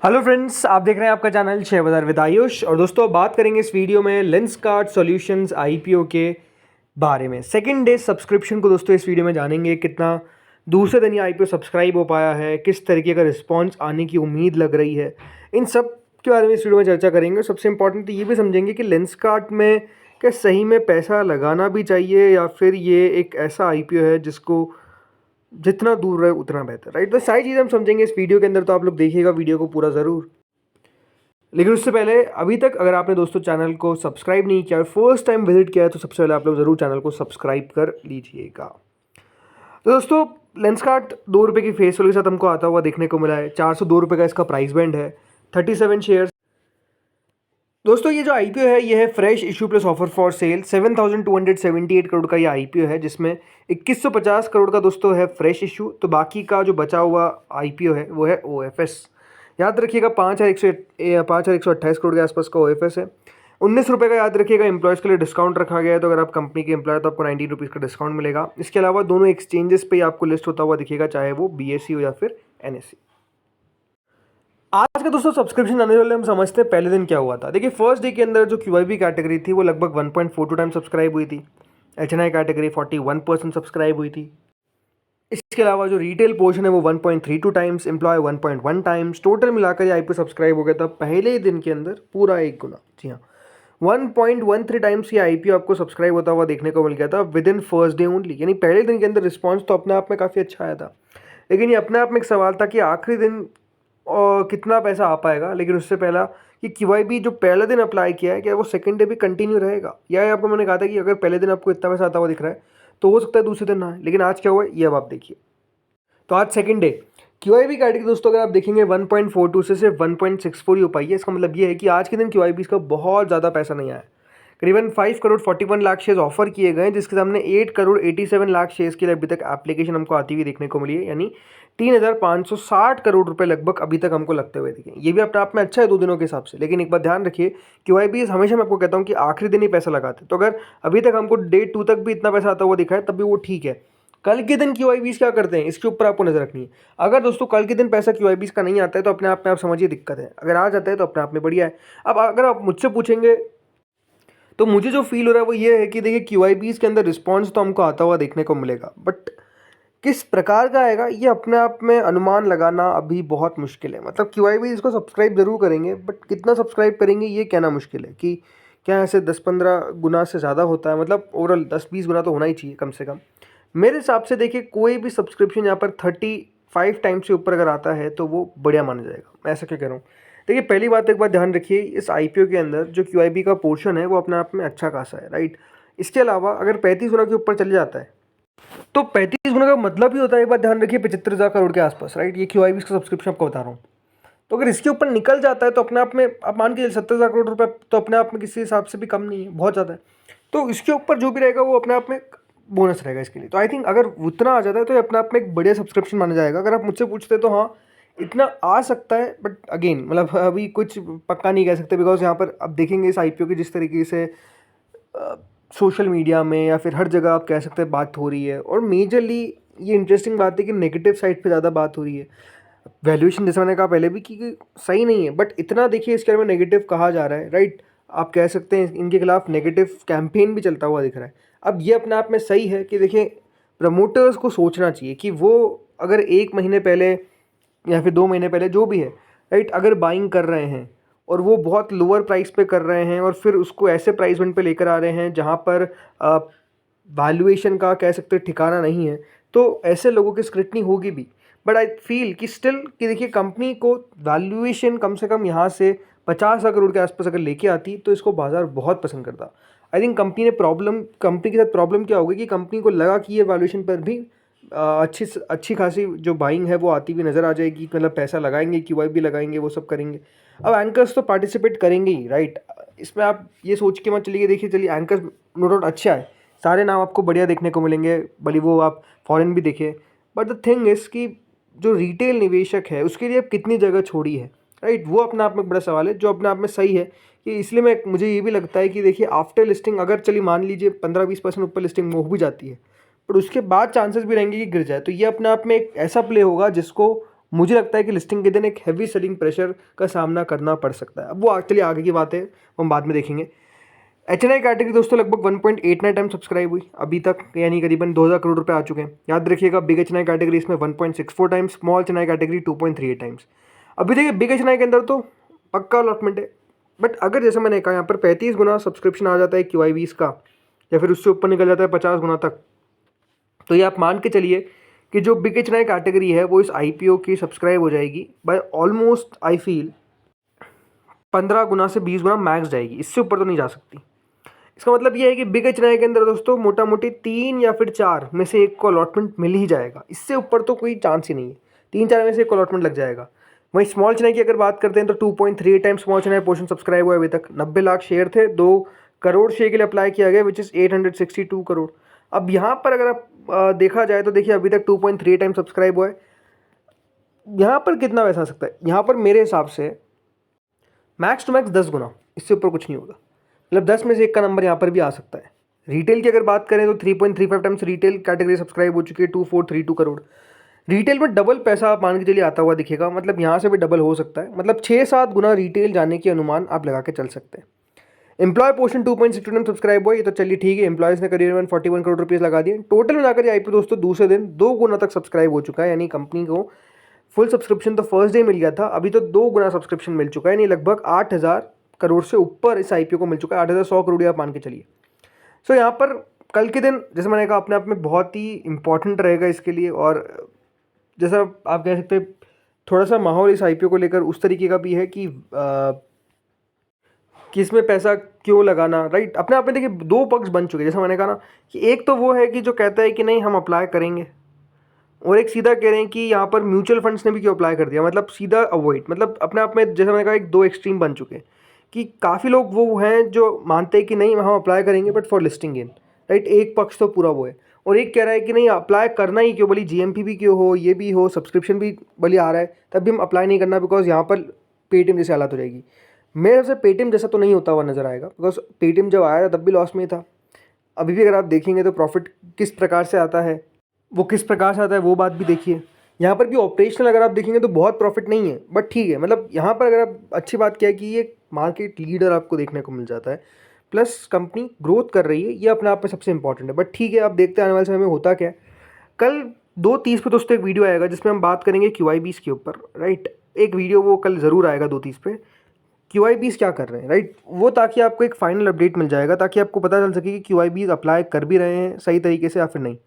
Hello friends, आप देख रहे हैं आपका चैनल शेयर बाजार विद आयुष। और दोस्तों, बात करेंगे इस वीडियो में लेंसकार्ट सॉल्यूशंस आईपीओ के बारे में। सेकंड डे सब्सक्रिप्शन को दोस्तों इस वीडियो में जानेंगे, कितना दूसरे दिन ये आईपीओ सब्सक्राइब हो पाया है, किस तरीके का रिस्पांस आने की उम्मीद लग रही है, इन सब के बारे में इस वीडियो में चर्चा करेंगे। सबसे इंपॉर्टेंट तो ये भी समझेंगे कि लेंसकार्ट में क्या सही में पैसा लगाना भी चाहिए या फिर ये एक ऐसा आईपीओ है जिसको जितना दूर रहे उतना बेहतर, राइट। तो सारी चीज़ें हम समझेंगे इस वीडियो के अंदर, तो आप लोग देखिएगा वीडियो को पूरा ज़रूर। लेकिन उससे पहले अभी तक अगर आपने दोस्तों चैनल को सब्सक्राइब नहीं किया और फर्स्ट टाइम विजिट किया है तो सबसे पहले आप लोग ज़रूर चैनल को सब्सक्राइब कर लीजिएगा। तो दोस्तों, लेंसकार्ट 2 रुपये की फेस वैल्यू के साथ हमको आता हुआ देखने को मिला है। 402 रुपये का इसका प्राइस बैंड है, 37 शेयर्स। दोस्तों, ये जो आईपीओ है ये है fresh issue plus offer for sale. 7,278 crore का ये आईपीओ है, जिसमें 2150 करोड़ का दोस्तों है फ्रेश इशू। तो बाकी का जो बचा हुआ आईपीओ है वो है ओएफएस। याद रखिएगा 5,128 करोड़ के आसपास का ओएफएस है। 19 रुपये का याद रखिएगा एम्प्लॉयज़ के लिए डिस्काउंट रखा गया है। तो अगर आप कंपनी के एम्प्लॉय तो आपको 19 रुपीज़ का डिस्काउंट मिलेगा। इसके अलावा दोनों एक्सचेंजेस पे आपको लिस्ट होता हुआ दिखेगा, चाहे वो बीएसई हो या फिर एनएसई। आज का दोस्तों सब्सक्रिप्शन आने वाले हम समझते हैं पहले दिन क्या हुआ था। देखिए, फर्स्ट डे के अंदर जो क्यूआईबी कैटेगरी थी वो लगभग 1.42 टाइम सब्सक्राइब हुई थी। एचएनआई कैटेगरी 41% सब्सक्राइब हुई थी। इसके अलावा जो रिटेल पोर्शन है वो 1.32 टाइम्स, एम्प्लॉय 1.1 टाइम्स, टोटल मिलाकर ये आईपीओ सब्सक्राइब हो गया था पहले ही दिन के अंदर पूरा 1 गुना। जी हाँ, 1.13 टाइम्स ये आईपीओ आपको सब्सक्राइब होता हुआ देखने को मिल गया था with in first day only. यानी पहले दिन के अंदर रिस्पॉन्स तो अपने आप में काफ़ी अच्छा आया था, लेकिन ये अपने आप में एक सवाल था कि आखिरी दिन और कितना पैसा आ पाएगा। लेकिन उससे पहला कि क्यूआईबी जो पहला दिन अप्लाई किया है, क्या वो सेकंड डे भी कंटिन्यू रहेगा, या आपको मैंने कहा था कि अगर पहले दिन आपको इतना पैसा आता हुआ दिख रहा है तो हो सकता है दूसरे दिन ना आए। लेकिन आज क्या हुआ है ये अब आप देखिए। तो आज सेकंड डे क्यूआईबी कैटेगरी दोस्तों अगर आप देखेंगे 1.42 से सिर्फ 1.64 ही हो पाई है। इसका मतलब ये है कि आज के दिन क्यूआईबी का बहुत ज़्यादा पैसा नहीं आया। करीबन 5 करोड़ 41 लाख शेयर्स ऑफर किए गए, जिसके सामने 8 करोड़ 87 लाख शेयर्स के लिए अभी तक एप्लीकेशन हमको आती हुई देखने को मिली है। यानी 3,560 करोड़ रुपए लगभग अभी तक हमको लगते हुए दिखे। ये भी अपने आप में अच्छा है 2 दिनों के हिसाब से। लेकिन एक बात ध्यान रखिए, क्यूआईबी हमेशा मैं आपको कहता हूँ कि आखिरी दिन ही पैसा लगाते। तो अगर अभी तक हमको डे 2 तक भी इतना पैसा आता हुआ दिखा है तब भी वो ठीक है। कल के दिन क्यूआईबीज क्या करते हैं इसके ऊपर आपको नजर रखनी है। अगर दोस्तों कल के दिन पैसा क्यूआईबीज का नहीं आता है तो अपने आप में आप समझिए दिक्कत है। अगर आ जाता है तो अपने आप में बढ़िया है। अब अगर आप मुझसे पूछेंगे तो मुझे जो फील हो रहा है वो ये है कि देखिए, क्यूआईबीज के अंदर रिस्पॉन्स तो हमको आता हुआ देखने को मिलेगा, बट किस प्रकार का आएगा ये अपने आप में अनुमान लगाना अभी बहुत मुश्किल है। मतलब क्यूआईबी इसको सब्सक्राइब जरूर करेंगे, बट कितना सब्सक्राइब करेंगे ये कहना मुश्किल है कि क्या ऐसे 10-15 गुना से ज़्यादा होता है। मतलब ओवरऑल 10-20 गुना तो होना ही चाहिए कम से कम मेरे हिसाब से। देखिए, कोई भी सब्सक्रिप्शन यहाँ पर 35 टाइम्स से ऊपर अगर आता है तो वो बढ़िया माना जाएगा। मैं ऐसा क्यों कह रहा हूँ? देखिए, पहली बात एक बात ध्यान रखिए, इस आईपीओ के अंदर जो क्यूआईबी का पोर्शन है वो अपने आप में अच्छा खासा है, राइट। इसके अलावा अगर 35 गुना के ऊपर चले जाता है तो 35 गुना का मतलब ही होता है, एक बात ध्यान रखिए, 75,000 करोड़ के आसपास, राइट। ये क्यूआईबी का सब्सक्रिप्शन आपको बता रहा हूँ। तो अगर इसके ऊपर निकल जाता है तो अपने आप में आप मान के 70,000 करोड़ रुपए तो अपने आप में किसी हिसाब से भी कम नहीं है, बहुत ज़्यादा है। तो इसके ऊपर जो भी रहेगा वो अपने आप में बोनस रहेगा इसके लिए। तो आई थिंक अगर उतना आ जाता है तो ये अपने आप में एक बढ़िया सब्सक्रिप्शन माना जाएगा। अगर आप मुझसे पूछते हैं तो हाँ, इतना आ सकता है, बट अगेन मतलब अभी कुछ पक्का नहीं कह सकते। बिकॉज यहाँ पर अब देखेंगे इस आईपीओ की जिस तरीके से सोशल मीडिया में या फिर हर जगह आप कह सकते हैं बात हो रही है, और मेजरली ये इंटरेस्टिंग बात है कि नेगेटिव साइड पे ज़्यादा बात हो रही है। वैल्यूएशन जैसे मैंने कहा पहले भी कि सही नहीं है, बट इतना देखिए इसके बारे में नेगेटिव कहा जा रहा है, राइट। आप कह सकते हैं इनके खिलाफ नेगेटिव कैंपेन भी चलता हुआ दिख रहा है। अब ये अपने आप में सही है कि देखिए, प्रमोटर्स को सोचना चाहिए कि वो अगर 1 महीने पहले या फिर 2 महीने पहले जो भी है, राइट, अगर बाइंग कर रहे हैं और वो बहुत लोअर प्राइस पे कर रहे हैं और फिर उसको ऐसे प्राइस पॉइंट पे लेकर आ रहे हैं जहाँ पर वैल्यूएशन का कह सकते हैं ठिकाना नहीं है, तो ऐसे लोगों की स्क्रूटनी होगी भी। बट आई फील कि स्टिल कि देखिए, कंपनी को वैल्यूएशन कम से कम यहाँ से 50,000 करोड़ के आसपास अगर लेके आती तो इसको बाजार बहुत पसंद करता। आई थिंक कंपनी के साथ प्रॉब्लम क्या होगी कि कंपनी को लगा कि ये वैल्यूएशन पर भी अच्छी खासी जो बाइंग है वो आती हुई नज़र आ जाएगी। मतलब पैसा लगाएंगे, क्यूआईबी लगाएंगे, वो सब करेंगे। अब एंकर्स तो पार्टिसिपेट करेंगे ही, राइट। इसमें आप ये सोच के मत चलिए, देखिए चलिए एंकर्स नो डाउट अच्छा है, सारे नाम आपको बढ़िया देखने को मिलेंगे, भले वो आप फॉरेन भी देखिए। बट द थिंग इज़ कि जो रिटेल निवेशक है उसके लिए अब कितनी जगह छोड़ी है, राइट, वो अपने आप में एक बड़ा सवाल है जो अपने आप में सही है। कि इसलिए मुझे ये भी लगता है कि देखिए, आफ्टर लिस्टिंग अगर चलिए मान लीजिए 15-20% ऊपर लिस्टिंग हो भी जाती है, पर उसके बाद चांसेस भी रहेंगे कि गिर जाए। तो ये अपने आप में एक ऐसा प्ले होगा जिसको मुझे लगता है कि लिस्टिंग के दिन एक हैवी सेलिंग प्रेशर का सामना करना पड़ सकता है। अब वो एक्चुअली आगे की बात है, वो हम बाद में देखेंगे। एचएनआई कैटेगरी दोस्तों लगभग 1.89 टाइम सब्सक्राइब हुई अभी तक, यानी करीबन 2000 करोड़ रुपए आ चुके हैं। याद रखिएगा बिग एचएनआई कैटेगरी इसमें 1.64 times, small HNI category 2.38 times. अभी देखिए बिग एचएनआई के अंदर तो पक्का अलॉटमेंट है, बट अगर जैसे मैंने कहा यहाँ पर 35 गुना सब्सक्रिप्शन आ जाता है QIBs का, या फिर उससे ऊपर निकल जाता है 50 गुना तक, तो ये आप मान के चलिए कि जो बिग एचएनआई कैटेगरी है वो इस IPO की सब्सक्राइब हो जाएगी बाय ऑलमोस्ट आई फील 15 गुना से 20 गुना मैक्स जाएगी, इससे ऊपर तो नहीं जा सकती। इसका मतलब ये है कि बिग एचएनआई के अंदर दोस्तों मोटा मोटी 3 या फिर 4 में से एक को अलॉटमेंट मिल ही जाएगा, इससे ऊपर तो कोई चांस ही नहीं है। 3-4 में से एक को अलॉटमेंट लग जाएगा। वहीं स्मॉल एचएनआई की अगर बात करते हैं तो 2.3 time small HNI portion subscribe हुआ अभी तक। 90 लाख शेयर थे, 2 करोड़ शेयर के लिए अप्लाई किया गया, विच इज़ 862 करोड़। अब यहाँ पर अगर आप देखा जाए तो देखिए अभी तक 2.3 टाइम सब्सक्राइब हुआ है। यहाँ पर कितना पैसा आ सकता है? यहाँ पर मेरे हिसाब से मैक्स टू मैक्स 10 गुना, इससे ऊपर कुछ नहीं होगा। मतलब 10 में से एक का नंबर यहाँ पर भी आ सकता है। रिटेल की अगर बात करें तो 3.35 टाइम्स रिटेल कैटेगरी सब्सक्राइब हो चुकी है, 2432 करोड़। रिटेल में डबल पैसा आप मान के चलिए आता हुआ दिखेगा, मतलब यहाँ से भी डबल हो सकता है, मतलब 6-7 गुना रिटेल जाने के अनुमान आप लगा के चल सकते हैं। एम्प्लॉय पोर्शन 2.62 टाइम सब्सक्राइब हुआ, ये तो चलिए ठीक है, एम्प्लॉयज़ ने करीबन 41 करोड़ रुपीज़ लगा दिए। टोटल मिलाकर ये IPO दोस्तों दूसरे दिन 2 गुना तक सब्सक्राइब हो चुका है, यानी कंपनी को फुल सब्सक्रिप्शन तो फर्स्ट डे मिल गया था, अभी तो 2 गुना सब्सक्रिप्शन मिल चुका है, यानी लगभग 8000 करोड़ से ऊपर इस IPO को मिल चुका है। 8100 करोड़ आप मान के चलिए। सो यहाँ पर कल के दिन जैसे मैंने कहा अपने आप में बहुत ही इंपॉर्टेंट रहेगा इसके लिए, और जैसा आप कह सकते हैं थोड़ा सा माहौल इस IPO को लेकर उस तरीके का भी है कि इसमें पैसा क्यों लगाना, राइट। अपने आप में देखिए 2 पक्ष बन चुके हैं, जैसा मैंने कहा ना कि एक तो वो है कि जो कहता है कि नहीं हम अप्लाई करेंगे, और एक सीधा कह रहे हैं कि यहाँ पर म्यूचुअल फंड्स ने भी क्यों अप्लाई कर दिया, मतलब सीधा अवॉइड। मतलब अपने आप में जैसे मैंने कहा एक 2 एक्सट्रीम बन चुके हैं कि काफ़ी लोग वो हैं जो मानते हैं कि नहीं हम अप्लाई करेंगे but for listing in, right. एक पक्ष तो पूरा वो है, और एक कह रहा है कि नहीं अप्लाई करना ही क्यों, भली GMP भी क्यों हो, ये भी हो, सब्सक्रिप्शन भी भली आ रहा है, तब भी हम अप्लाई नहीं करना बिकॉज यहाँ पर पेटीएम जैसी हालत हो जाएगी। मेरे से पेटीएम जैसा तो नहीं होता हुआ नज़र आएगा, बिकॉज पेटीएम जब आया तब भी लॉस में था, अभी भी अगर आप देखेंगे तो प्रॉफिट किस प्रकार से आता है, वो किस प्रकार से आता है वो बात भी देखिए। यहाँ पर भी ऑपरेशनल अगर आप देखेंगे तो बहुत प्रॉफिट नहीं है, बट ठीक है। मतलब यहाँ पर अगर आप अच्छी बात क्या है कि ये मार्केट लीडर आपको देखने को मिल जाता है, प्लस कंपनी ग्रोथ कर रही है, ये अपने आप में सबसे इंपॉर्टेंट है। बट ठीक है, आप देखते हैं आने वाले समय में होता क्या है। कल 2:30 पे दोस्तों एक वीडियो आएगा जिसमें हम बात करेंगे QIBs के ऊपर, राइट। एक वीडियो वो कल ज़रूर आएगा 2:30 पे, QIBs क्या कर रहे हैं, राइट, वो, ताकि आपको एक फाइनल अपडेट मिल जाएगा, ताकि आपको पता चल सके कि QIBs अप्लाई कर भी रहे हैं सही तरीके से या फिर नहीं।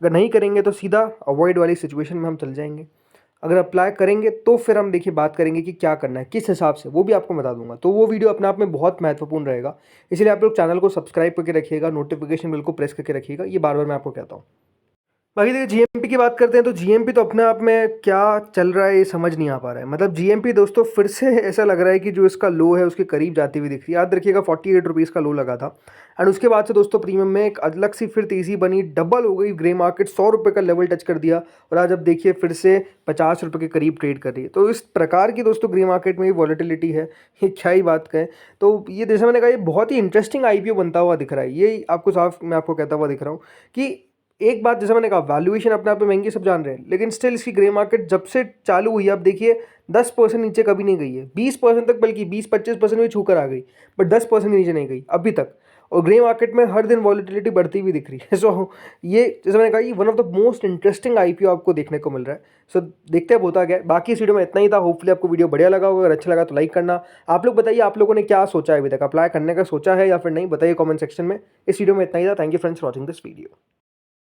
अगर नहीं करेंगे तो सीधा अवॉइड वाली सिचुएशन में हम चल जाएंगे। अगर अप्लाई करेंगे तो फिर हम देखिए बात करेंगे कि क्या करना है, किस हिसाब से, वो भी आपको बता दूंगा। तो वो वीडियो अपने आप में बहुत महत्वपूर्ण रहेगा, इसलिए आप लोग चैनल को सब्सक्राइब करके रखिएगा, नोटिफिकेशन बिल को प्रेस करके रखिएगा, ये बार बार मैं आपको कहता हूँ। बाकी देखिए GMP की बात करते हैं तो GMP तो अपने आप में क्या चल रहा है ये समझ नहीं आ पा रहा है। मतलब GMP दोस्तों फिर से ऐसा लग रहा है कि जो इसका लो है उसके करीब जाती हुई दिख रही है। याद रखिएगा 48 रुपीज़ का लो लगा था, एंड उसके बाद से दोस्तों प्रीमियम में एक अलग सी फिर तेज़ी बनी, डबल हो गई। ग्रे मार्केट 100 रुपये का लेवल टच कर दिया, और आज अब देखिए फिर से 50 रुपये के करीब ट्रेड कर रही है। तो इस प्रकार की दोस्तों ग्रे मार्केट में भी वॉलेटिलिटी है, ये क्या ही बात कहें। तो ये जैसे मैंने कहा ये बहुत ही इंटरेस्टिंग IPO बनता हुआ दिख रहा है, ये आपको साफ मैं आपको कहता हुआ दिख रहा हूँ कि एक बात जैसे मैंने कहा वैल्यूएशन अपने आप में महंगी सब जान रहे हैं, लेकिन स्टिल इसकी ग्रे मार्केट जब से चालू हुई है आप देखिए 10% नीचे कभी नहीं गई है, 20% तक, बल्कि 20-25% भी छूकर आ गई, बट 10% नीचे नहीं गई अभी तक। और ग्रे मार्केट में हर दिन वॉलेटिलिटी बढ़ती हुई दिख रही है। सो ये जैसे मैंने कहा ये one of the most interesting IPO आपको देखने को मिल रहा है। सो देखते हैं होता क्या है। बाकी इस वीडियो में इतना ही था, होपफुली आपको वीडियो बढ़िया लगा होगा। अगर अच्छा लगा तो लाइक करना। आप लोग बताइए आप लोगों ने क्या सोचा है, अभी तक अप्लाई करने का सोचा है या फिर नहीं, बताइए कॉमेंट सेक्शन में। इस वीडियो में इतना ही था। Thank you friends for watching this video.